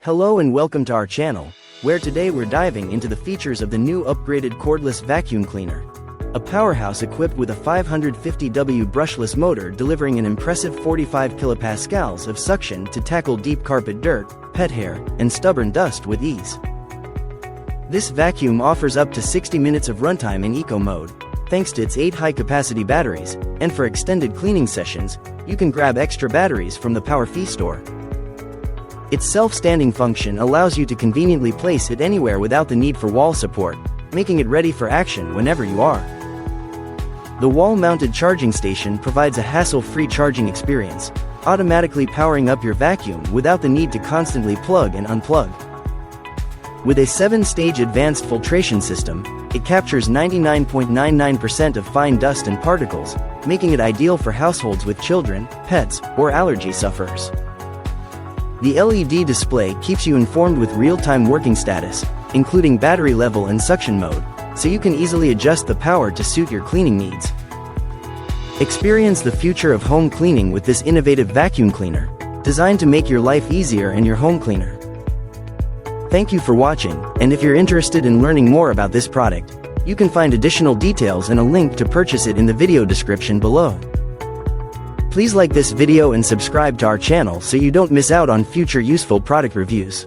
Hello and welcome to our channel, where today we're diving into the features of the new upgraded cordless vacuum cleaner. A powerhouse equipped with a 550W brushless motor delivering an impressive 45 kilopascals of suction to tackle deep carpet dirt, pet hair, and stubborn dust with ease. This vacuum offers up to 60 minutes of runtime in eco mode, thanks to its 8 high-capacity batteries, and for extended cleaning sessions, you can grab extra batteries from the Powerffy store. Its self-standing function allows you to conveniently place it anywhere without the need for wall support, making it ready for action whenever you are. The wall-mounted charging station provides a hassle-free charging experience, automatically powering up your vacuum without the need to constantly plug and unplug. With a 7-stage advanced filtration system, it captures 99.99% of fine dust and particles, making it ideal for households with children, pets, or allergy sufferers. The LED display keeps you informed with real-time working status, including battery level and suction mode, so you can easily adjust the power to suit your cleaning needs. Experience the future of home cleaning with this innovative vacuum cleaner, designed to make your life easier and your home cleaner. Thank you for watching, and if you're interested in learning more about this product, you can find additional details and a link to purchase it in the video description below. Please like this video and subscribe to our channel so you don't miss out on future useful product reviews.